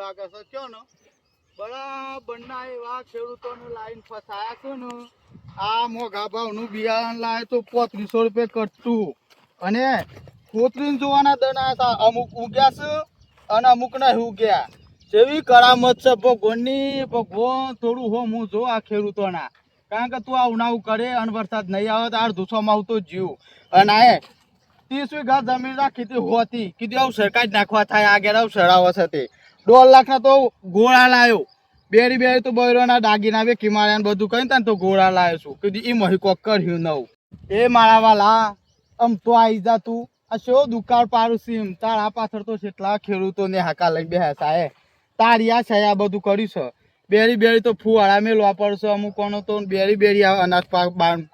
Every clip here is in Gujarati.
લાગે છે કયો ને બરાબર ના એવા ખેડૂતોને લાઈન ફસાયા છે ને આ મોઘા ભાવનું બિયારણ લાવે તો 3500 રૂપિયા કટતું અને કોતરીને જોવાના દના હતા અમુક ઉગ્યા છે અને અમુક નહીં ઉગ્યા જેવી કરામત છે ભગવાનની ભગવાન થોડું હો હું જો આ ખેડૂતોના કારણ કે તું આવું નાવું કરે અને વરસાદ નહીં આવે તો અડધું આવતો જીવ અને આ 30 વીઘા જમીન રાખી હતી હોતી કીધું આવું સરકાર જ નાખવા થાય આગળ આવું સરાવો છે તે 1.5 લાખના તો ગોળા લાવ્યો બેરી તો બૈરોના દાગીના બે કિમાર્યા ને બધું કહીને તો ગોળા લાવ્યો છું કીધું એ મહી કોક કર્યું નવું એ મારા વાલા આમ તો આવી જા તું આ શો દુકાળ પાડું સીમ તારા પાછળ તો કેટલા ખેડૂતોને હાકા લઈ બેહ્યા સાહેબ તારી આ છે આ બધું કર્યું છે બેરી તો ફુવાળા મેળવા પડશે અમુકોનો તો બેરી અનાજ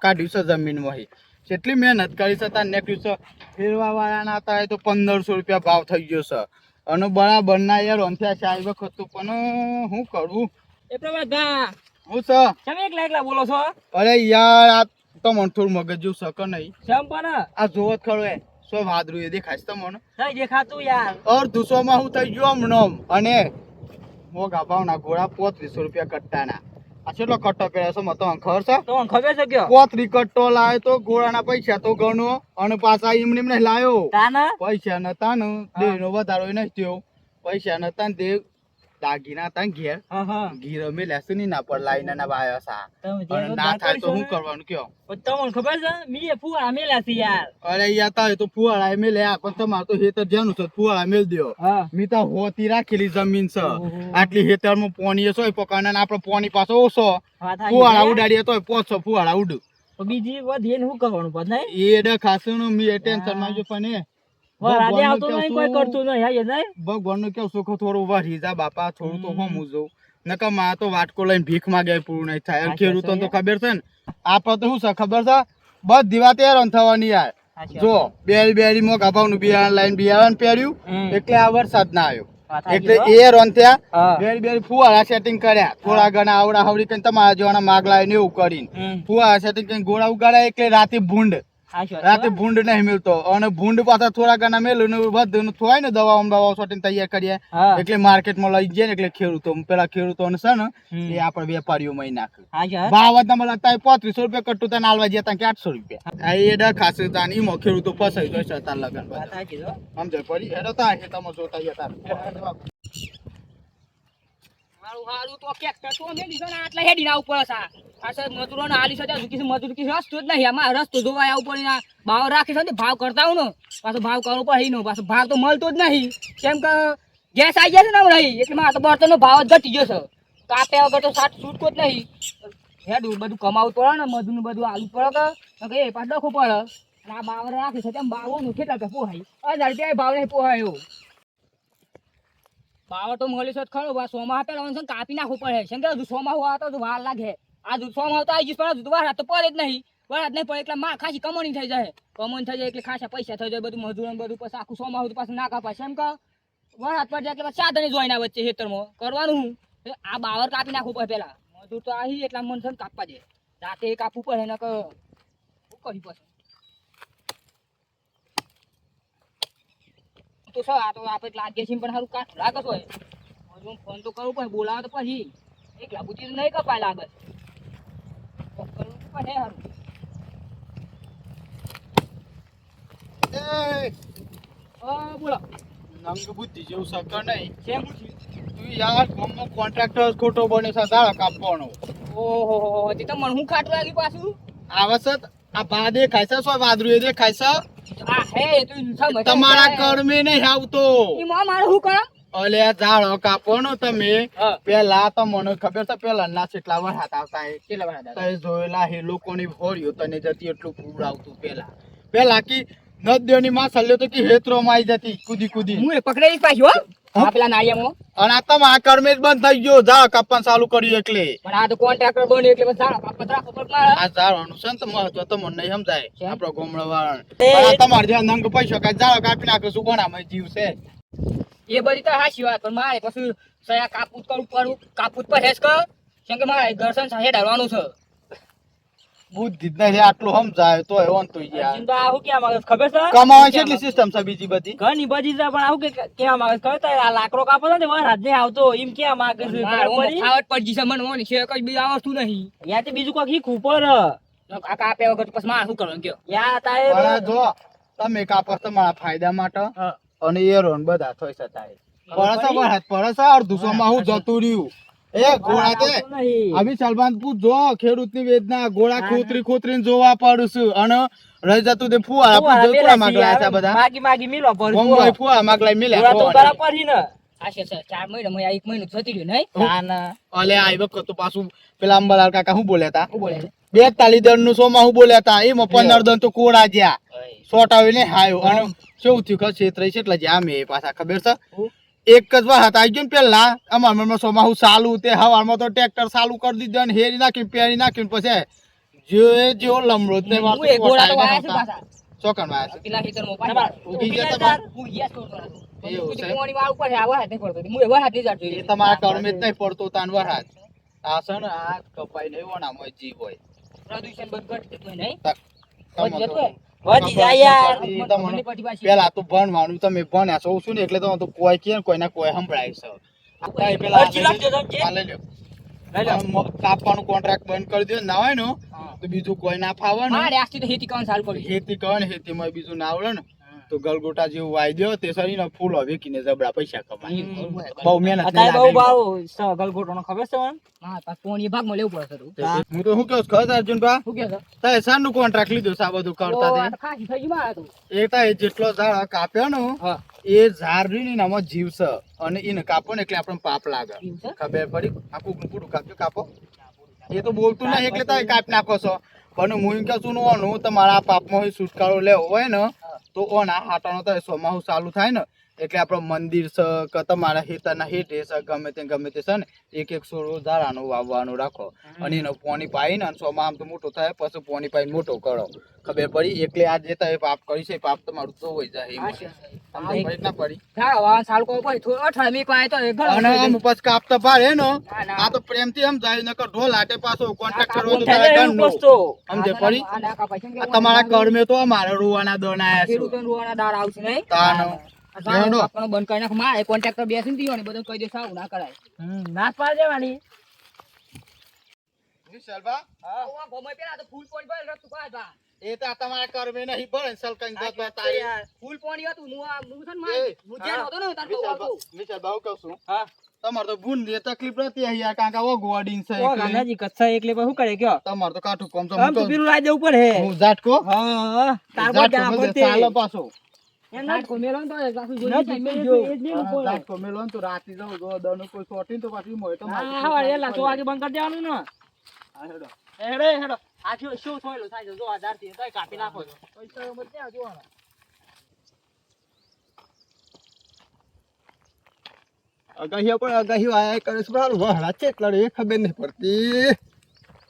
કાઢ્યું છે જમીનમાં કેટલી મહેનત કરી છે તાર નીકળ્યું છે ફેરવા વાળાના હતા તો 1500 રૂપિયા ભાવ થઈ ગયો છે અને બરાબર ના યાર અંથ્યા છે આ વખત તો પણ શું કરું એ પ્રભાતભા હું છે તમે એકલા બોલો છો અરે યાર આ તો મને થોડું મગજ જેવું શકે નહીં શેમ પણ આ જોવો ખરો એ સો વાદરું એ દેખાય છે તમને નહીં દેખાતું યાર અડધુસોમાં હું થઈ ગયો હમણાં અને મોગા ભાવના ઘોડા 3500 રૂપિયા કટ્ટાના આ કેટલો કટ્ટો પહેર્યો છે મને તો ખબર છે તો ખબર છે કયો 35 કટ્ટો લાવ્યો તો ઘોડાના પૈસા તો ગણો અને પાછા એમને નહીં લાવ્યો તાના પૈસા નતા ને દેનો વધારો નહીં થયો પૈસા નતા ને દેવ દાગીના હતા ઘેર ઘીર અમે લેશું નહીં ના પર લાઈને ના વાયો સા અને ના થાય તો શું કરવાનું કયો તમને ખબર છે મી ફુવાળા મેલ્યા છે યાર અરે યાર તારે તો ફુવાળા મેં લે પણ તમારે તો હેતર જેનું છે ફુવાળા મેલ દો મી તો હોતી રાખેલી જમીન છે આટલી હેતરમાં પાણી છે પકાના આપડે પાણી પાછો ઓછો ફુવાળા ઉડાડીએ તો 500 ફુવાળા ઉડ બીજી વધી શું કરવાનું પદ નહીં એ ડખાસણ મી ટેન્શન માં જો પણ ભગવાન નું કેવું સુખ થોડું વરી જા બાપા થોડું તો હોમું જવું નકા માં તો વાટકો લઈને ભીખ માંગે પૂરું નહીં થાય ખેડૂતો તો ખબર છે ને આપડે તો શું છે ખબર છે બધી વાત હેરાન થવાની યાર જો બેરી મોગા ભાવનું બિયારણ પહેર્યું એટલે આ વરસાદ ના આવ્યો એટલે એ હેરાન થયા બેરી ફુવારા સેટિંગ કર્યા થોડા ઘણા આવડા હવડી કરીને તમારા જોવાના માગલા ને એવું કરીને ફુવારા સેટિંગ કરીને ગોળા ઉગાડ્યા એટલે રાતે ભૂંડ નહીં મળતો અને ભૂંડ પાછા થોડા ઘણા મેલું બધું થોય ને દવાઓ સોટીને તૈયાર કરીએ એટલે માર્કેટમાં લઈ જઈએ ને એટલે ખેડૂતો છે ને એ આપડે વેપારીઓ મહી નાખે ભાવ તમે લગતા 3500 રૂપિયા કટ્ટું તને આલવા જતા કે 800 રૂપિયા એ ડખાસ એમાં ખેડૂતો ફસાઈ જાય તાર લગન સમજે પડી હેડો તા તમે જોતા હારું તો કેક તો મે દીધો ને આટલા હેડી ના ઉપર છે આ સર મજૂરોને આલી સજા ઝુકી મજૂર કી રસ્તો જ નહીં આમાં રસ્તો જોવાય ઉપર ના ભાવ રાખી છે ને ભાવ કરતા હું ને પાછો ભાવ કરવો પડે નો પાછો ભાવ તો મળતો જ નહીં કેમ કે ગેસ આવી જાય છે ને રહી એટલે માં તો બર્તનનો ભાવ જ ઘટી ગયો છે કાપે વગર તો સાટ છૂટકો જ નહીં હેડું બધું કમાવું પડે ને મજૂરનું બધું આલુ પડે કે એ પાછો ડખો પડે અને આ બાવર રાખી છે તેમ બાવોનું કેટલા કે પોહાય 1000 રૂપિયા ભાવ નહીં પોહાય એવું બાવર તો મળી છે ખરો બા સોમાં આપેલા છે કાપી નાખવું પડે છે કે હજુ સોમાં આવતો તો વાર લાગે આ દૂધ સોમાં આવતા આવી જઈશ પણ વાર તો પડે જ નહીં વરાત નહીં પડે એટલે માં ખાસી કમાણી થઈ જાય એટલે ખાસા પૈસા થઈ જાય બધું મજૂર બધું પછી આખું સોમાં આવતું પાછું ના કાપાય એમ કે વરાત પડી જાય એટલે સાધન જોઈને વચ્ચે ખેતરમાં કરવાનું હું આ બાવર કાપી નાખવું પડે પેલા મજૂર તો આવી એટલા મન છે કાપવા દે રાતે કાપવું પડે ને શું કરી પછી તો સર આ તો આપણે લાગે છે પણ સારું કાઠું લાગે છે ફોન તો કરવું પડે બોલાવે તો પછી એક લાબુજી તો નહીં કપાય લાગે કરવું પડે સારું બોલો નંગ બુદ્ધિ જેવું સકર નહીં કેમ તું યાર કોન્ટ્રાક્ટર ખોટો બને છે દાડા કાપવાનો ઓહો તે તો મને હું ખાટું લાગી પાછું આવે છે આ ભા દેખાય છે સો વાદરું એ દેખાય છે આ હે તું તમારા કર્મે નહીં આવતો ઈમાં મારે હું કરા અલે ઝાડો કાપવાનો તમે પેલા તો મને ખબર છે પેલા ના કેટલા વરસાદ આવતા કેટલા વરસાદ તે જોયેલા હે લોકોની હોળીઓ તને જતી એટલું પૂર આવતું પેલા કી નદીઓની માછલીઓ તો કી હેતરો માં આવી જતી કૂદી હું પકડાઈ પાછો આ પેલા નાળિયામાં અને આ તમારા કર્મે જ બંધ થઈ ગયો ઝાડ કાપવાનું ચાલુ કર્યું એટલે પણ આ તો કોન્ટ્રાક્ટર બન્યો એટલે ઝાડ કાપવા રાખો પણ આ ઝાડવાનું છે ને તો મહત્વ તો મને નહીં સમજાય આપણો ગોમડો વાળા તમારે જ્યાં નંગ પૈસો કાંઈ ઝાડ કાપી નાખે શું કોણામાં જીવ છે એ બધી તો હાચી વાત પણ મારે પછી સયા કાપૂત કરવું પડું કાપૂત પર હેસ કર કેમ કે મારે ઘર સંસાર હેડાડવાનું છે બુદ્ધિ જ નહીં આટલું સમજાય તો એવો તો યાર અર્જુન તો આવું કેવા માંગે છે ખબર છે કમાવા કેટલી સિસ્ટમ છે બીજી બધી ઘણી બધી છે પણ આવું કેવા માંગે છે ખબર છે આ લાકડો કાપો છે ને વરસાદ નહીં આવતો એમ કેવા માંગે છે ખાવટ પડી છે મને ઓની છે કઈ બીજું આવતું નહીં યાર તે બીજું કોઈ શીખવું પર આ કાપે વગર પછી મારે શું કરવાનું કયો યાર તારે પણ જો તમે કાપો તમારા ફાયદા માટે અને એ રોન બધા થઈ શકાય પડે અડધું સોમાં હું જતું રહ્યું એ ઘોડા તે આવી સલમાનપુર જો ખેડૂત ની વેદના ઘોડા ખોતરીને જોવા પડું છું અને રહી જતું તે ફુવારા માગલા છે બધા માગી મિલો પર ફુવારા માગલા મિલ્યા તો બરાબર છે ને આ છે 4 મહિના મેં 1 મહિનો જતી રહ્યું નહીં અલે આ વખત તો પાછું પેલા અંબાલાલ કાકા શું બોલ્યા તા 42 દન નું સોમાં હું બોલ્યા તા એમાં 15 દન તો કોડા જ્યા સોટાવીને હાયો અને શું થયું કે છેતરાઈ છે એટલે જ્યાં મેં પાછા ખબર છે એક જ વાત આવી ગયું પેલા અમાર મનમાં સોમાં હું ચાલુ તે હવારમાં તો ટ્રેક્ટર ચાલુ કરી દીધું અને હેરી નાખી પેરી નાખીને પછી જેવો લમડો ને ચોકન વાયા છે પેલા ખેતરમાં ઉગી ગયા તમાર હું યસ કરતો એવું છે કોણી વાળ ઉપર આવા હાથે પડતો હું એવા હાથે જાતો એ તમારા કર્મે જ નહીં પડતો તાન વરહાદ આ છે ને આ કપાઈ નહીં વણામાં જીવ હોય પ્રદૂષણ બંધ ઘટતું નહીં તમે વધી જાય યાર પેલા તો ભણવાનું તમે ભણ્યા છો શું ને એટલે તો કોઈ કે કોઈના કોઈ સંભળાય છે કાપવાનું કોન્ટ્રાક્ટ બંધ કરી દે ના હોય ને તો બીજું કોઈ ના ફાવે ને ખેતી કરવાનું ચાલુ કરી ખેતી કરે ને ખેતીમાં બીજું ના આવડે ને તો ગલગોટા જેવું વાઈ દો તે સરી ને ફૂલ વેકીને જબડા પૈસા કમાય બહુ મહેનત ગલગોટો ખબર છે હા કોણ ભાગમાં લેવું પડે હું તો શું કહું ખબર અર્જુનભા શું કે તારે શાનું કોન્ટ્રાક્ટ લીધું છે આ બધું કરતા એ તારે જેટલો ઝાડ કાપ્યો ને એ ઝાડ ની નામાં જીવ છે અને એને કાપો ને એટલે આપણને પાપ લાગે ખબર પડી આખું પૂરું કાપો એ તો બોલતું નહીં એટલે તારે કાપી નાખો છો પણ હું એમ કહું છું ઓનું તમારા પાપમાં છુટકારો લેવો હોય ને તો ઓના હાટાનો તો સોમાહુ ચાલુ થાય ને એટલે આપણો મંદિર છે કે તમારા હેતાના હેઠે છે ગમે તે છે ને એક છોડો ઝાડાનું વાવવાનું રાખો અને એનો પાણી પાઈને અને સોમાં આમ તો મોટો થાય પછી પાણી પાઈને મોટો કરો ખબર પડી એટલે આ જે તમે પાપ કરી છે પાપ તમારું તો હોય જાય એમ ના પડી અને આમ પછી કાપતા પાડે ને આ તો પ્રેમથી એમ જાય નકર ઢોલ હાટે પાછો કોન્ટ્રાક્ટ કરવો તો તારે દંડ સમજે પડી આ તમારા કર્મે તો અમારે રોવાના દણ આયા છે તાનો બંધ કરી નાખ મારે કોન્ટ્રાક્ટર બેસી દીધો ને બધું કહી દે સાવ ના કરાય ના પાડ દેવાની વિશાલબા ફૂલ પાણી ભરે તું કાઢ એ તો તમારા કર્મે નહીં ભરે સલકન જતો તારે ફૂલ પાણી હતું હું છે ને મુજ્યા હતો ને તાર તો વિશાલબા હું કહું છું હા તમાર તો ભૂન દે તકલીફ નથી અહીંયા કાકા ઓ ગોડીન છે ઓ ગાંધાજી કચ્છા એકલે પર શું કરે કયો તમાર તો કાઠું કોમ તો આમ તો પેલું લાજ ઉપર હે હું ઝાટકો હા તાર પર જા પડતે ચાલો પાછો એમ ઝાટકો મેલોન તો પાછું જોઈ ઝાટકો મેલોન તો રાતી જાવ જો દનો કોઈ શોટીન તો પાછી મોય તો હા એલા તો આગે બંધ કરી દેવાનું ને હા હેડો હેડો આ શું થોયલો થાય જો આ દારતી તો કાપી નાખો છો પૈસા મત ત્યાં જોવાના અગાહી પણ અગાહી આયા કરે છે પણ વહળા છે એટલે એ ખબર નહીં પડતી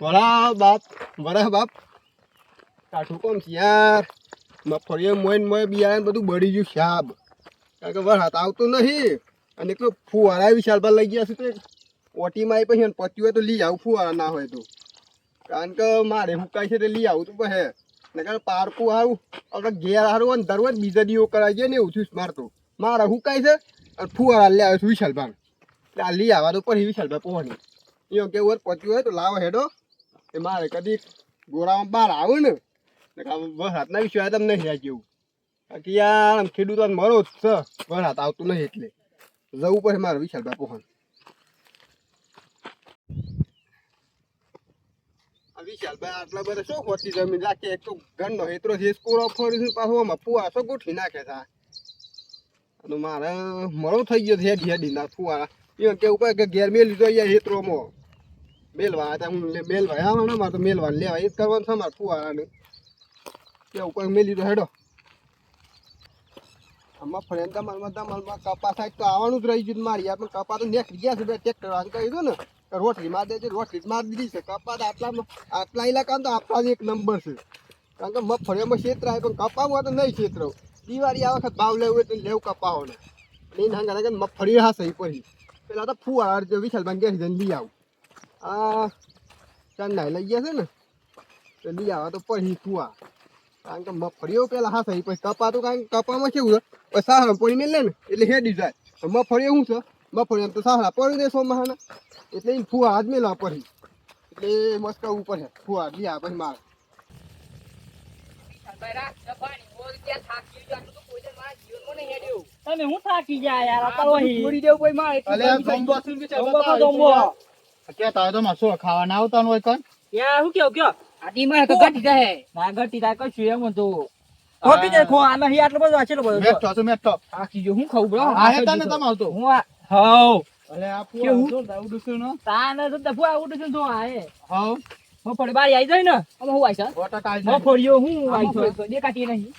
વરા બાપ કાઠું કોમ છે યાર મફળીએ મોય બિયારણ બધું બળી ગયું શાબ કારણ કે વરસાદ આવતો નહીં અને એક તો ફુવારા વિશાલભા લઈ ગયા છે તો ઓટીમાં આવી પછી પત્યું હોય તો લઈ આવું ફુવારા ના હોય તો કારણ કે મારે હુકાય છે તો લઈ આવું તો પછી ને કારણ પારકું આવું આપણે ઘેર હારું હોય ને ધરવા બીજા દીવો કરાવી જાય ને એવું થયું મારતો મારા હુકાય છે અને ફુવારા લે આવે છે વિશાલભા એટલે આ લઈ આવવા તો પછી વિશાલભા પહોંચી એવું કેવું પત્યું હોય તો લાવો હેડો એ મારે કદી ગોળામાં બહાર આવે ને વરસાદના વિશે તમને નહીં જેવું બાકી યાર આમ ખેડૂતો મરો જ છે વરસાદ આવતું નહીં એટલે જવું પડે મારે વિશાલભાઈ પહોંચ વિશાલભાઈ આટલા બધા શું ખોટી જમીન રાખે એક તો ઘરનો હેતરો છે કોરો ફરી પાછું આમાં ફુવારા શું ગોઠવી નાખે છે અને મારે મરો થઈ ગયો છે હેડી ના ફુવારા એ કેવું પડે કે ઘેર મેલી તો અહીંયા હેતરોમાં મેલવા હતા હું મેલવા આવવાના મારે તો મેલવા લેવા એ જ કરવાનું છે મારે ફુવારાને કેવું કોઈ મેલી તો હેડો આમાં ફ્રેન્ડ તમારમાં કપા સાઈડ તો આવવાનું જ રહી ગયું મારી યાર પણ કપા તો નેક્સ્ટ ગયા છે ટ્રેક્ટર વાળા કહી દો ને રોટલી માર દેજે રોટલી જ મારી દીધી છે કપા તો આટલા ઇલાકા તો આપણા જ એક નંબર છે કારણ કે મગફળીમાં ક્ષેત્ર આવે પણ કપામાં તો નહીં ક્ષેત્ર દિવાળી આ વખત ભાવ લેવું એટલે લેવું કપાવાનો નહીં હાંગા મગફળી હા સહી પછી પેલા તો ફુવારા વિશાલભાઈ ગયા છે લઈ આવું આ ચંદાઈ લઈ ગયા છે ને તો લઈ આવા તો પછી ફુવા કારણ કે મગફળીઓ પેલા હા થઈ પછી કપા તો કારણ કે કપામાં કેવું છે પછી સાહરા પડી મેલે ને એટલે હેડી જાય તો મગફળીઓ શું છે મગફળી એમ તો સાહરા પડી દે સોમાહાના એટલે એને ફુવા હાથ મેલા પછી એટલે મસ્ત ઉપર છે ફુવા લઈ આવે પછી મારે તમે હું થાકી ગયા યાર આ તો છોડી દેવું કોઈ માં અલે આ જમ્બો શું કે કે તારે તો માસો ખાવાના આવતા હોય કન યાર હું કયો આટી માં તો ઘટી જાય ના ઘટી જાય કશું એમ તો ખોટી જાય ખો આ નહીં આટલો બધો આછેલો બધો મેઠો તો મેઠો થાકી જો હું ખાઉં બ્રો આ હેતા ને તમે આવતો હું હાઉ અલે આ કેવું? પૂરા તો દાઉડ છે ને તા ને તો દફો આવું તો જો આએ હાઉ મફળી બારી આવી જાય ને અમે હું આઈ છે ગોટા કાઈ જાય મફળીઓ હું આઈ છે દેખાતી નહીં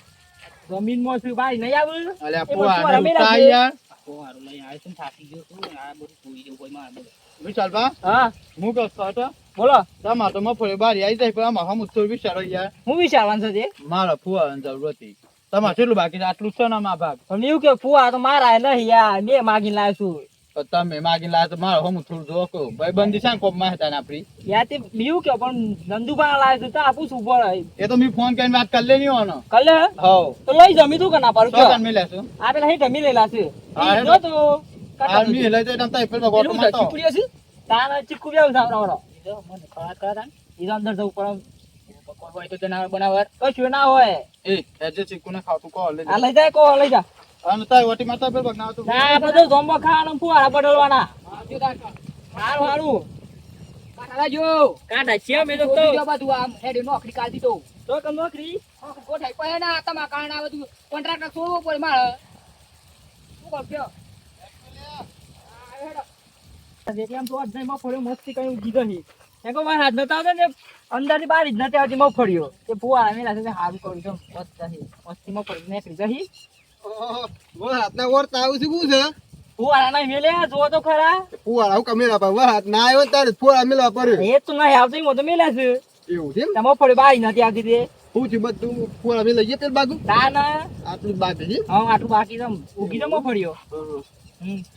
જમીન માં શું બારી નહીં આવે અલે આ એ પૂરા પૂરા ને મેલા ઉતાઈ છે. યાર કોહારું લઈ આવે છે થાકી ગયો છું આ બધું સુઈ જવું કોઈ માં વિશાલ બા હા હું કહું તો બોલો તમાર તો મફળી બારી આવી જાય પણ આમાં હમ તો વિચારો યાર હું વિચારવાનું છે મારા ફુવાની જરૂર હતી તમારે કેટલું બાકી છે આટલું છે ને મા ભાગ તમને એવું કે ફુવા તો મારા નહીં યાર બે માગીને લાવ્યો છું તો તમે માગી લાવ તો મારો હમ થોડું જોકો ભાઈ બંધી છે કોપ માં હતા ને આપડી યાર તે બીવું કે પણ નંદુબા લાવ્યો છું તો આપું છું પડે એ તો મી ફોન કરીને વાત કરી લેની હોનો કલે હાઉ તો લઈ જમી તું કે ના પાડું તો કાન મિલે છે આ પેલા હે ગમી લેલા છે હા, ઈ જો તો આ મી લઈ તો તમ પેલો ગોટો પેલું મારતો ચીકુડીઓ છે તારા ચીકુ બેવ સાવરાવરો જો મને ખરા કરા ઈ અંદર જવું પડે કોઈ હોય તો જનાવર બનાવર કશું ના હોય એ એજે ચીકુને ખાતું કો લે આ લઈ જાય કો લઈ જા અને તાય વટી મારતો પેલો બગના તો ના બધું જોંબો ખાવાનું ફુવારા બદલવાના હારું હારું કાઢા જો કાઢા છે મે તો બધું આમ હેડી નોકરી કાઢી તો કે નોકરી કોઠાઈ પડે ના તમા કારણે આ બધું કોન્ટ્રાક્ટર છોડવો પડે મારે શું કરજો એમ તો અડધાઈ મફળ્યો મસ્તી કઈ કીધો નહીં એમ વાર હાથ નતા આવતો ને અંદર ની બાર જ નથી આવતી મફળ્યો તે ફુવારા મેલા છે હારું કરું છું મસ્તી મફળી નીકળી ગઈ ઓહ હાથના ઓરતા આવું છે શું છે ફુવારા નહીં મેલે જો તો ખરા ફુવારા હું કમેલા પા વર હાથ ના આવ્યો તારે ફુવારા મેલવા પડે એ તો નહીં આવતો એમાં તો મેલ્યા છે એવું છે તમે મફળી બારી નથી આવતી તે હું છે બધું ફુવારા મેલા જઈએ પેલ બાજુ તા ના આટલું જ બાકી છે હા આટલું બાકી તો ઉગી તો મફળ્યો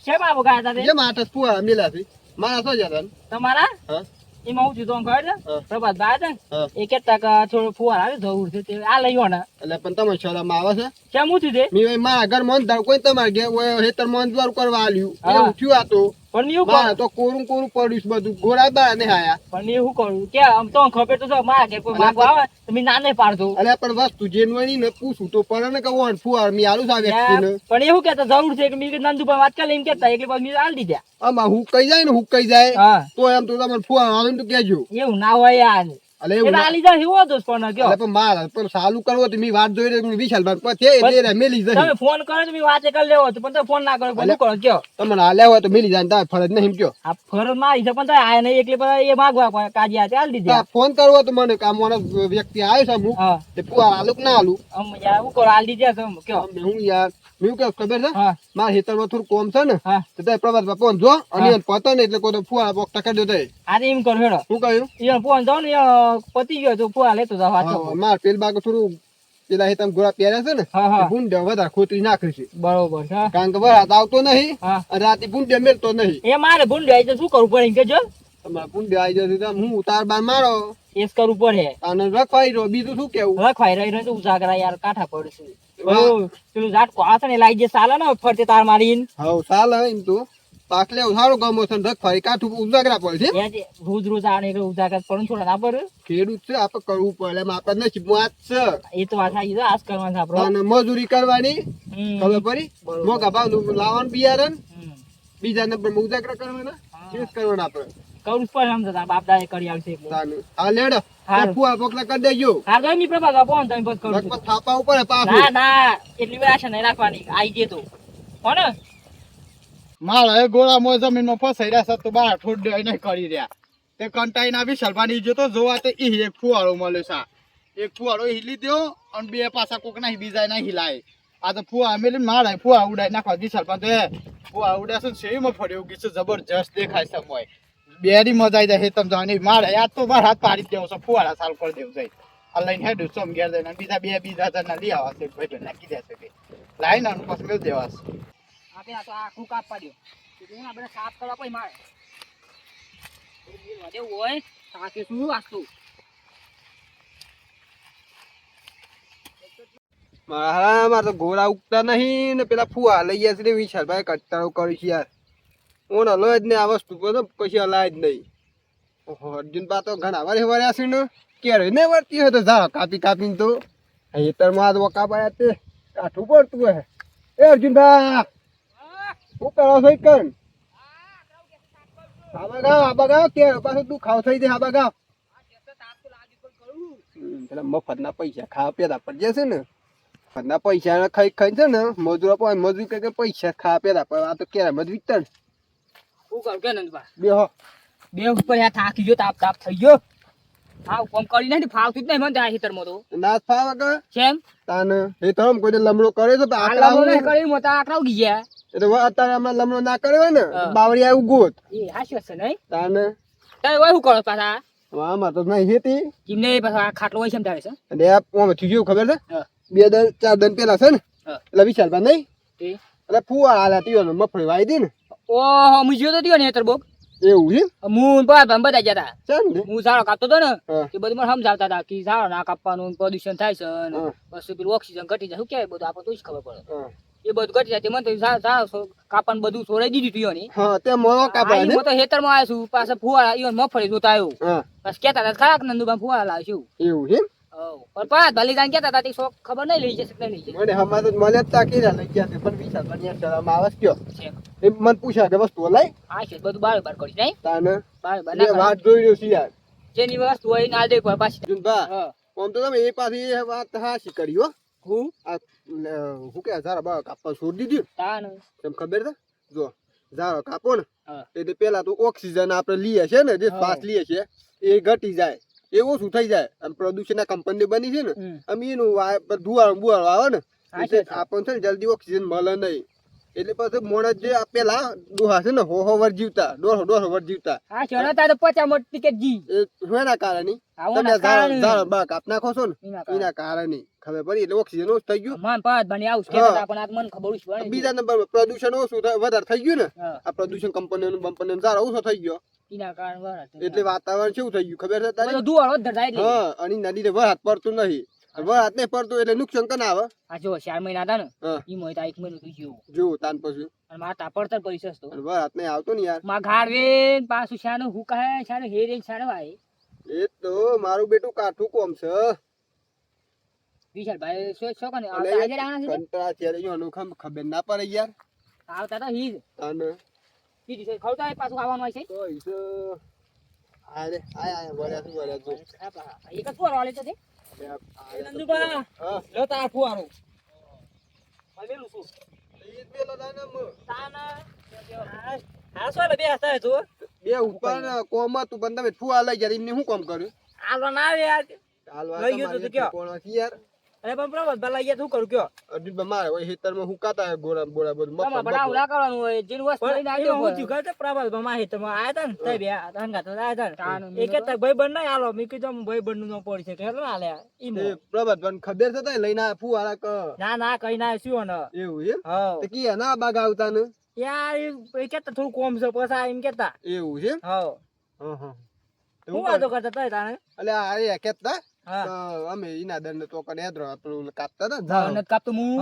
શેમ આવો ગયા હતા તે જેમ આઠ ફુવારા મેલા છે મારા શું જતા તમારા હા એમાં હું જીતો ખબર છે હા. પ્રભાત ભાઈ હતા હા. ને એ કેટલાક થોડું ફુવારા આવે જરૂર છે તે આ લઈ ને એટલે પણ તમે શરમ આવે છે કેમ હું થયું તે મેં મારા ઘર માં ધાર કોઈ તમારે ઘેર હેતર માં દ્વાર કરવા આલ્યું હા. એવું થયું આ તો પણ એવું મારે કરું તો કોરું કોરું પડ્યું છે બધું ગોળા બા ને આયા પણ એવું કરું કે આમ તો ખબર તો છે મારા ઘેર કોઈ માગવા આવે તો મેં ના નહીં પાડતો અરે પણ વસ્તુ જેનવાની ને પૂછું તો પડે ને કે ઓન ફુવાર મી આલું આ વ્યક્તિને પણ એવું કેતા જરૂર છે કે મેં નંદુભાઈ વાત કરી એમ કેતા એટલે પછી મેં આલી દીધા આમાં હું કઈ જાય ને હું કઈ જાય હા તો એમ તો તમને ફુવાર આલું તો કેજો એવું ના હોય યાર અલે એ એવું ના- આલી જાય એવો દોસ્ત પણ કયો અલે પણ મારા પણ સાલું કરવો તો મી વાત જોઈ રહી વિશાલ ભાઈ પછી એ રે મેલી તમે જશે ફોન કરો તો મેં વાત કરી લેવો હતો પણ તમે ફોન ના કરો બધું કરો કયો તમને હાલે હોય તો મેલી જાય તાર ફરજ નહીં કયો આ ફરજ મારી છે પણ તમે આયા નહીં એટલે પછી એ માગવા પણ કાજી આ આલી દીધી ફોન કરવો તો મને કામ વાળો વ્યક્તિ આવ્યો છે અમુક હા તે ફુવાર આલું કે ના આલું આમ યાર હું કરો આલી દીધી છે કયો હું યાર મેં કે ખબર છે હા મારા હેતરમાં થોડું કોમ છે ને હા તો તે પ્રભાત બાપુ જો અને એને પતો ને એટલે કોઈ તો ફુવાર બોક્ટા કરી દે આ એમ કરો હેડો શું કહ્યું એ ફોન જાવ ને પતી ગયો તો ફુવા લેતો જાવ હા, વાંચો માર પેલ બાગ થોડું પેલા હેતમ ગોળા પહેર્યા છે ને હા હા ભૂંડ વધારે ખોતરી નાખી છે બરોબર છે કારણ કે વરસાદ આવતો નહીં હા અને રાતે ભૂંડ મેલતો નહીં એ મારે ભૂંડ આવી તો શું કરવું પડે એમ કેજો તમારા ભૂંડ આવી જશે તો હું ઉતાર બાર મારો એસ કરવું પડે અને રખવાઈ રહ્યો બીજું શું કેવું રખવાઈ રહી રહ્યો તો ઉજાગરા યાર કાંઠા પડશે પેલું ઝાટકો આ છે ને લાઈ જે સાલે ને ફરતે તાર મારીને હવ ચાલે એમ તો પાક લેવું સારું ગમો છે ને રખવાઈ કાઠું ઉજાગરા પડે છે એ જે રોજ રોજ આને એટલે ઉજાગરા પડે થોડા ના પડે ખેડૂત છે આપણે કરવું પડે એમ આપણે નસીબ વાત છે એ તો વાત સાચી છે આજ કરવાનું છે આપડે અને મજૂરી કરવાની હમ. ખબર પડી બરોબર. મોગા ભાવ લાવવાનું બિયારણ હમ. બીજા નંબર ઉજાગરા કરવાના હા. કેસ કરવાના આપણે કરવું જ પડે સમજો તાર બાપ દાદા કરી આવશે એટલે તાનું. હા લેડો હારું. ફુવા પોકલા કરી દેજો હા તો એમની પ્રભા ફોન તમે બસ કરું છું. લગભગ થાપા ઉપર પાછું ના ના એટલી બધી આશા નહીં રાખવાની આઈ જે તો હો ને મારા એ ગોળા મોય જમીનમાં ફસાઈ રહ્યા છે તો બાર ઠોડ દેવાય નહીં કરી રહ્યા તે કંટાઈ ના વિશાલભાઈ જો તો જોવા તે ઈ એક ફુવારો મળ્યો છે એક ફુવારો હિલી દ્યો અને બે પાછા કોક ના બીજા ના હિલાય આ તો ફુવા મેલી મારા ફુવા ઉડાઈ નાખવા વિશાલભાઈ તો ફુવા ઉડ્યા છે શેરીમાં ફર્યો કે છે જબરજસ્ત દેખાય છે મોય બેરી મજા આવી જાય તમ જાણી મારે યાદ તો મારા હાથ પાડી દેવો છે ફુવારા સાલ કરી દેવું જાય આ લઈને હેડું સોમ ઘેર જઈને બીજા જણા લઈ આવા છે ભાઈ નાખી દેશે કે લાઈન અને પછી મેળ દેવા છે આપણે આ તો આખું કાપવા દો આપણે સાફ કરવા પછી મારે એવું હોય સાચે શું વાસ્તુ મારે તો ઘોડા ઉગતા નહીં ને પેલા ફુવા લઈ ગયા છે વિશાલભાઈ કંટાળો કર્યું છે યાર હું હલો જ ને આ વસ્તુ પર કશી હલાય જ નહીં ઓહો અર્જુનબા તો ઘણા વાર વર્યા છે ને ક્યારે ને વર્તી હોય તો ઝાડ કાપી કાપીને તો હેતરમાં જ વકા પાયા તે કાઠું પડતું હે એ અર્જુનભા શું કરો છો કન આબા ગાવ કે પાછું તું ખાવ થઈ જાય આબા ગાવ પેલા મફતના પૈસા ખાવા પેદા પડી જશે ને મફતના પૈસા ખાઈ ખાઈ છે ને મજૂરો પણ મજૂરી કે પૈસા ખાવા પેદા પડે આ તો ક્યારે મજ વિકતા શું કરું કે નંદબા બે હો બે ઉપર યા થાકી ગયો તાપ તાપ થઈ ગયો હા કોમ કરી નહીં ફાવતું જ નહીં મને આ ખેતરમાં તો નાચ ફાવે કે કેમ તાને એ તો આમ કોઈને લમડો કરે તો આકડા નહીં કરી મોટા આકડા ઉગી ગયા એટલે અત્યારે હમણાં લમડો ના કર્યો હોય ને હા. બાવળી આવું ગોત એ હાસ્ય છે નહીં તાને તમે ઓય શું કરો પાછા આમાં તો નહીં હેતી કેમ નહીં પાછા આ ખાટલો હોય છે એમ તારે છે અને આ ઓમ થયું ખબર છે હા. 2 દન 4 દન પેલા છે ને હા. એટલે વિશાલભાઈ નહીં એ એટલે ફુવા હાલા તીવાનો મફળી વાઈ દી ને ઓહો હું જોયો તો દિયો ને હેતર બોક એવું છે હું બધા ગયા હતા છે ને હું ઝાડો કાપતો હતો ને હા. એ બધું મને સમજાવતા હતા કે ઝાડો ના કાપવાનું પ્રદૂષણ થાય છે અને હા. પછી પેલું ઓક્સિજન ઘટી જાય શું કહેવાય બધું આપણે તો જ ખબર પડે હા. એ બધું ઘટી જાય તે મને તો ઝાડો કાપવાનું બધું છોડાઈ દીધું તું ઈયોની. હા તે મોળો કાપા હું તો હેતરમાં આવ્યો છું પાછા ફુવાળા ઈયોને મગફળી જોતા આવ્યો હા બસ કહેતા હતા ખરા નંદુબા ફુવાળા લાવશું એવું છે પણ પાંચ ભલી જાણ કહેતા હતા તે શોખ ખબર નહીં લઈ જશે કે નહીં લઈ મને હમણાં તો મળે જ તાકી લઈ ગયા છે પણ વિશાલભાઈ શરમ આવે છે કયો જશે એ મને પૂછ્યા કે વસ્તુ લઈ હા છે બધું બાર બાર કરી નહીં તાને બાર બાર બે ના વાત જોઈ રહ્યો છે યાર જેની વસ્તુ હોય ના દે પાછી અર્જુનભા હા આમ તો તમે એ પાછી એ વાત હાશી કરી હો હું આ હું કે ઝારા બા કાપવા છોડી દીધું તાન તમને ખબર છે જો ઝારો કાપો ને હા એટલે પેલા તો ઓક્સિજન આપણે લઈએ છે ને જે હા. શ્વાસ લઈએ છે એ ઘટી જાય એ ઓછું થઈ જાય આમ પ્રદૂષણ કંપની બની છે ને હમ. આમ એનું ધુવાળો બુવાળો આવે ને હા, એટલે છે. આપણને છે ને જલ્દી ઓક્સિજન મળે નહીં એટલે પછી મોણસ જે આ પેલા ડોહા છે ને હો વર જીવતા દોઢો વર જીવતા હા ચલો તાર 50 મોટ ટિકિટ જી એ એના કારણે આવો તમે ના કારણે. ઝારો બા કાપ નાખો છો ને એના કારણે. એના કારણે ખબર પડી એટલે ઓક્સિજન ઓછું થઈ ગયું માન પાદ બની આવું હા. કે પણ આ મને ખબર જ પડે બીજા નંબર પ્રદૂષણ ઓછું વધારે થઈ ગયું ને હા આ પ્રદૂષણ કંપનીનું બંપનીનું ઝારો ઓછો થઈ ગયો એના કારણે વરસાદ થઈ એટલે વાતાવરણ કેવું થઈ ગયું ખબર છે તારી બધો ધુવાળો જ ધરાય એટલે હા અને નદીને વરસાદ પડતું નહીં વરસાદ નહીં પડતું એટલે નુકસાન કને આવે આ જો 4 મહિના હતા ને હા ઈ મોય તા 1 મહિનો થઈ ગયો જોવું તાન પછી અને માતા પડતર પડી સસ્તો અને વરસાદ નહીં આવતો ને યાર માં ગાડવે પાછું શાનો હુકા હે શાનો હેરે શાનો આય એ તો મારું બેટું કાઠું કોમ છે વિશાલ ભાઈ શો કોને અને આવતા આજે આવના છે કંટાળા ત્યારે જો અનોખા ખબર ના પડે યાર આવતા તો હીજ અને કીધી છે ખવતા પાછું આવવાનું હોય છે તો ઈસો આરે આય વળ્યા જો એક જ ફોર વાળી તો છે નંદુબા હા લો તાર ફુવારો મેલું છું ઈ પેલો દાને તાના હા સો બે હસતા છો બે ઉપર કોમ તું પણ તમે ફુવા લઈ ગયા એમને શું કામ કર્યું આલો ના આવે યાર હાલવા લઈ ગયો તો કયો? કોણ હતી યાર અરે પણ પ્રવાસ ભલા ગયા શું કરું કયો અર્જુન મારે હોય હેતરમાં હુકાતા ગોળા બોળા બધું તમારે મફત બનાવ ના કરવાનું હોય જેનું વસ્તુ લઈને આવી હું જવું થયું ખબર છે? પ્રભાસભાઈ માં હેતરમાં આયા તા ને તઈ બે હંગાત આયા તા ને. તાનું એ કહેતા ભાઈબંધ નહીં હાલો મેં કીધું ભાઈબંધ નું ન પડી શકે હેલો ને હાલે ઈમ. એ પ્રભાત પણ ખબર છે તને લઈને આયા ફુવાળા ક ના ના કઈ ના શું ને એવું એમ હવ તે કી ના બાગ આવતા ને યાર એ કહેતા થોડું કોમ છે પછી આ એમ કહેતા એવું છે હવ હા હા હું વાતો કરતા તઈ તાણે એટલે આ એ કેતા હા અમે ઈના દંડ તો કને હેદરો આપણું કાપતા હતા ને હા, ઝાડો. નથી કાપતો હું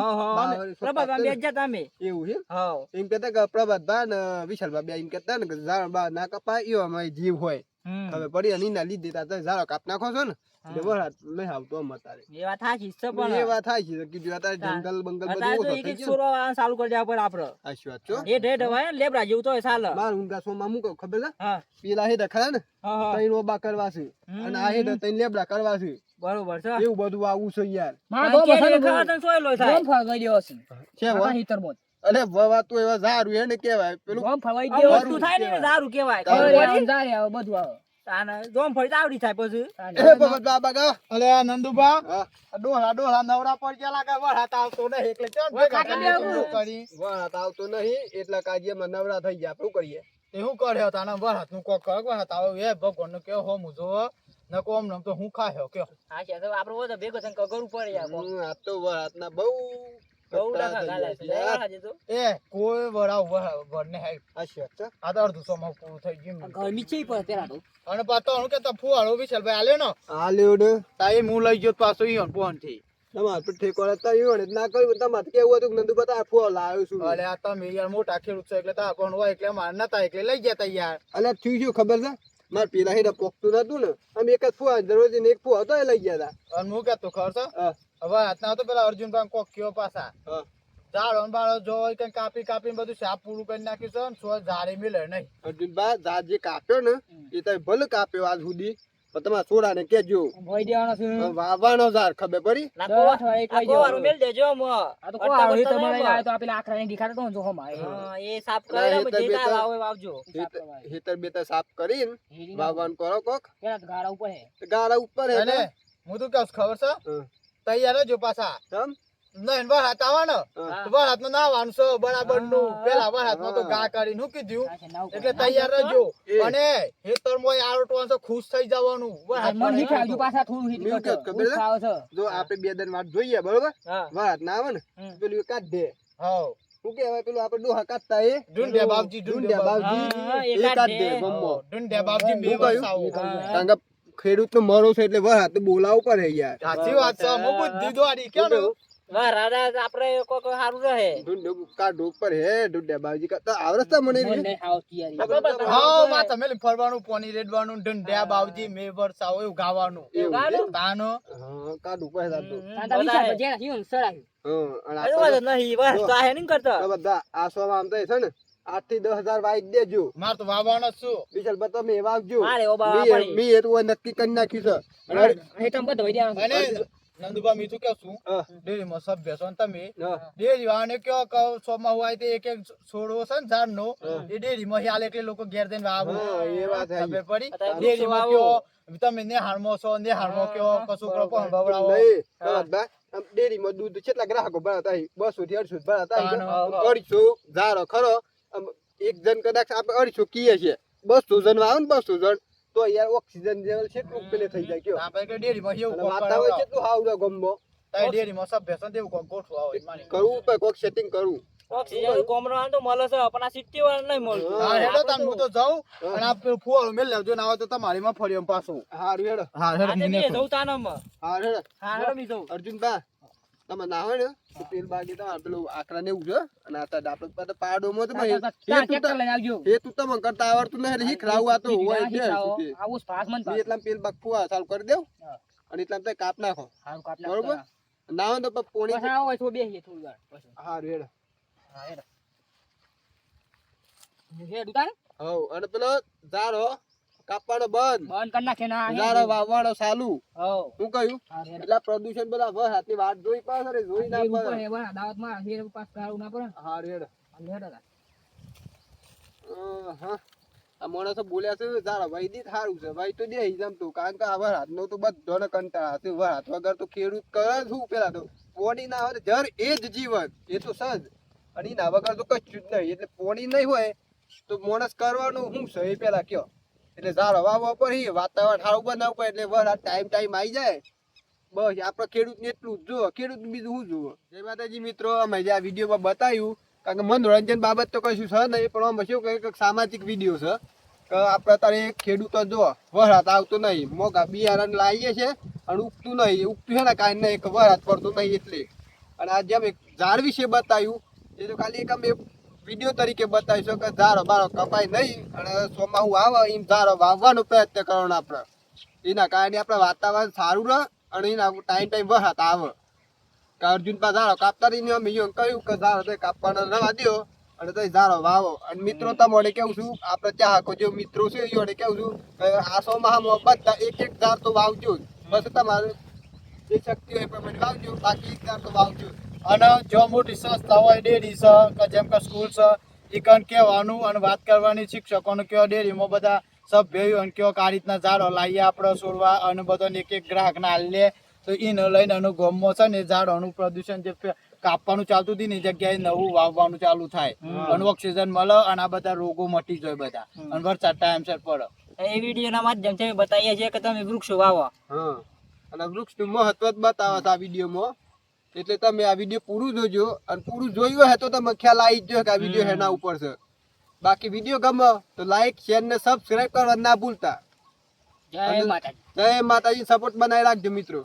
પ્રભાસભાઈ બે જતા અમે એવું છે હવ એમ કેતા કે પ્રભાતભાઈ ને વિશાલભાઈ બે એમ કેતા ને કે ઝાડ બા ના કપાય ઈઓ અમારી જીવ હોય હમ. હવે પડી અને ઈના લીધે તા તો ઝાડો કાપ નાખો છો ને એટલે વરસાદ નહીં આવતો આમ અત્યારે એ વાત સાચી છે એ પણ વાત થાય છે કીધું અત્યારે જંગલ બંગલ અત્યારે બધું તો ઓછો એક થઈ એક ગયો સુરો આવવાનું ચાલુ કરી દેવા પડે આપડે આશી વાત છો એ ઢેઢ હોય ને લેબડા જેવું તો હોય ચાલે માર ઊંઘા સોમાં મૂકો ખબર છે હા પેલા હેડા ખરા ને હા હા ત્રણ ઓબા કરવા છે અને આ હેડા ત્રણ લેબડા કરવા છે બરોબર છે એવું બધું આવું છે યાર મારા કારણ ગોમ કે હશે ને ખાવા તને સોયલો થાય. ગોમ ફરવાઈ ગયો હશે છે મારા વા હિતરમાં અરે વાવા તો એવા ઝાડું એને કહેવાય પેલું ગોમ ફરવાઈ આ ગયો વસ્તુ થાય ને એને દારૂ કહેવાય દારૂ. ખબર આવે પડી? અંધારે આવે બધું આવે તાને જોમ ફરી તાવડી થાય પછી એ ભગત બાબા ગા અલે આ નંદુબા હા ડોહા નવરા પર ગયા લાગે વરસાદ આવતો નહીં એટલે ચાલ ભેગા ખાટલા કરીને બેહવું. કરી વરસાદ આવતો નહીં એટલા કાજ્યમાં નવરા થઈ ગયા શું કરીએ તે શું કર્યો તાને વરસાદ નું કોક કર વરસાદ આવે એ ભગવાન નું કેવો હો મુજો ન કોમ નમ તો હું ખાયો કયો હા છે તો આપડે બધો ભેગો થઈને કગરવું પડે યાર કોક. આ તો વરસાદના બહુ બહુ કંટાળા ડાખા થઈ ગાલે છે ગયા છે. લેવા હાજે તો એ કોઈ વર ને હાઈ આશી વાત છે આ તો અડધું સમય પૂરું થઈ ગયું ગરમી છે પણ પેલા તો અને પાછો હું કે ફુવાળો વિશાલભાઈ આલ્યો ને આ લ્યો ને તાઈ હું લઈ ગયો તો પાછો ઈયોન ફોન થી તમારે તો ઠેકો લેતા આવ્યો ને ના કર્યું તમારે કેવું હતું કે નંદુ બતા ફુવા લાવ્યો છું અલે આ તમે યાર મોટા ખેડૂત છો એટલે તાર પણ હોય એટલે માર નતા એટલે લઈ ગયા તા યાર. અલ્યા થયું શું ખબર છે મારે પેલા હેને પોકતું નતું ને અમે એક જ ફુવા દરરોજ ને એક ફુવા હતો એ લઈ ગયા હતા. અને હું કેતો ખબર છે હા હવે હાથના તો પેલા અર્જુનભાઈ કોક કયો પાછા હા ઝાડો ને બાળો જો કઈ કાપીને બધું સાફ પૂરું કરી નાખ્યું છે ને સો ઝાડી મિલે નહીં. અર્જુનબા ઝાડ જે કાપ્યો ને એ તમે ભલે કાપ્યો આજ સુધી પણ તમારા છોરાને કેજો ભોય દેવાનો છે વાવવાનો ઝાડ ખબર પડી નાખો એક વાગ્યો. આખો વાળું મેલ દેજો મો આ તો કોઈ આવે તમારે આ તો આ પેલા આખરા ને દેખાડતો તો જો હમ હા એ સાફ ના, કરે હેતર જે બેતર. કાંઈ વાવે વાવજો હેતર બેતર સાફ કરીને વાવવાનું કરો કોક પેલા તો ગાડા ઉપર હે ગાળા ઉપર હે અને હું તો કહું છું ખબર છે હા. તૈયાર જ જો પાછા તમ નહીં વાર હાથ આવવાનો હા. તો વાર હાથમાં નાવાનું છે બરાબર નું પેલા વાર હાથમાં તો ગા કાઢીને શું કીધું એટલે તૈયાર રહેજો. એ. અને હેતર મોય આરોટવાનું છે ખુશ થઈ જવાનું વાર હાથમાં મન નહીં હિખાવજો આવતું. પાછા થોડું હિટ મેં કરજો. કેવું ખબર છે? ઉઠાવો છે. જો આપણે બે દન વાત જોઈએ બરોબર હા વાત ના આવે ને હમ. પેલું એ કાઢ દે હાઉ. શું કહેવાય પેલું આપણે ડોહા કાઢતા એ ઢૂંઢ્યા બાપજી, ઢૂંઢ્યા બાપજી હા, એ એ કાઢ કાઢ દે દે. ગમો ઢૂંઢ્યા બાપજી હું બે કહ્યું? વર્ષ આવો. કારણ કે ખેડૂતનો મરો છે એટલે વાર હાથે બોલાવું પડે યાર સાચી વાત છે હું બુદ્ધિ દોડી કેમ ને? વાહ રાધા આપણે કોઈ સારું રહે ઢૂંઢ કાઢ ઉપર હે ઢૂંઢ્યા બાપજી કાઢતા આવડતા મને મન નહીં હાવ તૈયારી. આપણે બધા હાઉ, માં તમે ફરવાનું પોની રેડવાનું ઢૂંઢ્યા બાપજી બે વર્ષ આવો એવું ગાવાનું એવું ગાવાનું? તાનો હા કાઢ ઉપર હે તાર તો. તાતા વિચાર પર જેના જીવન સળાયું. હા અને અરે આ વાંધો નહીં વાહ તો આ નહીં કરતો તો બધા આ સોમાં આમ તો છે ને 8 થી 10,000 વાઈ દેજો માર તો વાવવાનો જ છું. વિશાલ બા તમે વાવજો મારે ઓબા મી પડી. મી એ તો નક્કી કરી નાખ્યું છે અને અહીં તમે બધો હોય ત્યાં. અને નંદુબા મીઠું કેવું છું હા, ડેરીમાં સભ્ય છો ને તમે હા. ડેરી વાળાને કયો કહો સોમાં હોય તે એક એક છોડવો છે ને ઝાડનો એ ડેરીમાં હિયાલ એટલે લોકો ઘેર જઈને વાવું. હા, એ વાત છે. ખબર પડી અત્યારે ડેરીમાં વૃક્ષો કયો તમે નેહાળમાં છો નેહાળમાં કયો કશું કરો પણ ભવડાવો નહીં, કવત બા, આમ ડેરીમાં દૂધ કેટલા ગ્રાહકો ભરાતા હોય? 200 થી 800 ભરાતા હોય તાનો. તો 250 ઝારો ખરો આમ એક જણ કદાચ આપણે 250 કીએ છે 200 જણ આવે ને 200 જણ તો યાર ઓક્સિજન લેવલ કેટલું પેલે થઈ જાય કયો આપણે કે ડેરીમાં એવું અને કોક વાતાવરણ કરાવડાવો. કેટલું હાવડે ગમો તારી ડેરીમાં સભ્ય છો ને તેવું કોક ગોઠવાવો એ માની. કરવું પડે કોક સેટિંગ કરવું ઓક્સિજન કોમરો આમ તો મળે છે પણ આ સિટી વાળા નહીં મળતું હા હેડો તાન હું તો જાઉં અને આ પેલું ફુવારો મેલ લેવજો ને આવે તો તમારી માં ફરી એમ પાછું. હારું હેડો હા હેડો આજે મને બી જવું તાનામાં હારું હેડો હા હેડો બી જવું અર્જુન બા તમે ના હોય ને તો પેલ બાકી તમારે પેલું આકરા ને એવું છે અને આ તાર આપણે પાસે પાડોમાં તો ભાઈ ત્યાં ટ્રેક્ટર લઈને આવજો. એ તું તમને કરતા આવડતું નહીં એટલે શીખડાવું આ તો હોય છે શીખડાવો. સુધી. આવું સ્પાસ મન બી એટલામાં પેલ બાગ ફુવા ચાલુ કરી દેવ હા. અને એટલામાં તમે કાપ નાખો હારું કાપ બરોબર નાખો. ના હોય તો પછી પોણી પછી આવો હોય તો બેસીએ થોડી વાર પછી. હારું હેડો હા હેડો. હું હેડું તારે? હવ અને પેલો ઝારો કાપવાનો બંધ બંધ કરી નાખે ના ઝારો વાવવાનો ચાલુ હવ. શું કહ્યું હા હેડો. એટલે પ્રદૂષણ બધા વર હાથની વાત જોઈ પાસ અરે જોઈ ના હેડ ઉપર પડે હે, બરાબર. દાવતમાં હેડ પાસ કરાવવું ના પડે ને. હારું હેડો હાલ હેડો તાર. હા આ માણસો બોલ્યા છે ઝારો ભાઈ દી સારું છે ભાઈ તો દે જમતું કારણ કે આ વર હાથનો તો બધાને કંટાળા છે વર હાથ વગર તો ખેડૂત કરે શું પેલા તો પોણી ના હોય જર એ જ જીવન એ તો સજ અને એના વગર તો કશું જ નહીં એટલે પોણી નહીં હોય તો માણસ કરવાનું શું છે એ પેલા કયો એટલે ઝાડો વાવવા પર વાતાવરણ સારું બનાવવું પડે એટલે વર ટાઈમ આવી જાય બસ આપણે ખેડૂતને એટલું જ જુઓ ખેડૂત બીજું શું જુઓ જય માતાજી મિત્રો અમે જે આ વિડીયોમાં બતાવ્યું કારણ કે મનોરંજન બાબત તો કશું છે નહીં પણ આમાં શું કહે કે સામાજિક વિડીયો છે કે આપણે તારે ખેડૂતો જો વરસાદ આવતો નહીં મોગા બિયારણ લાવીએ છે અને ઉગતું નહીં ઉગતું છે ને કાંઈ નહીં કે વરસાદ પડતો નહીં એટલે અને આ જેમ એક ઝાડ વિશે બતાવ્યું એ તો ખાલી એક અમે વિડીયો તરીકે બતાવીશું કે ઝાડો બારો કપાય નહીં અને ચોમાસું આવે એમ ઝાડો વાવવાનો પ્રયત્ન કરવાનો આપણે એના કારણે આપણે વાતાવરણ સારું રહે અને એના ટાઈમ વરસાદ આવે કે અર્જુન પા ઝાડો કાપતા રહીને અમે એવું કહ્યું કે ઝાડો તે કાપવાના રવા દો અને તો ઝાડો વાવો અને મિત્રો તમારે કેવું છું આપણે ચાહકો જે મિત્રો છે એ કેવું છું કે આ ચોમાસામાં બધા એક ઝાડ તો વાવજો જ બસ તમારે જે શક્તિ હોય એ પ્રમાણે વાવજો બાકી એક ઝાડ તો વાવજો જ. અને જો મોટી સંસ્થા હોય ડેરી છે કે જેમ કે સ્કૂલ છે એ કણ કહેવાનું અને વાત કરવાની શિક્ષકોને કયો ડેરીમાં બધા સભ્યો અને કયો કે આ રીતના ઝાડો લાવીએ આપણે છોડવા અને બધાને એક ગ્રાહકને હાલ લે તો એને લઈને એનું ગમો છે ને ઝાડોનું પ્રદૂષણ જે કાપવાનું ચાલતું હતું ને એ જગ્યાએ નવું વાવવાનું ચાલુ થાય અને ઓક્સિજન મળે અને આ બધા રોગો મટી જાય બધા અને વરસાદ ટાઈમસર પડે. એ વિડીયોના માધ્યમથી અમે બતાવીએ છીએ કે તમે વૃક્ષો વાવો હા અને વૃક્ષનું મહત્વ જ બતાવે છે આ વિડીયોમાં એટલે તમે આ વિડીયો પૂરું જોજો અને પૂરું જોયું હોય તો તમે ખ્યાલ આવી જ જાય કે આ વિડીયો એના ઉપર છે બાકી વિડીયો ગમે તો લાઈક શેર ને સબસ્ક્રાઇબ કરવા ના ભૂલતા જય માતાજી. જય માતાજી સપોર્ટ બનાવી રાખજો મિત્રો.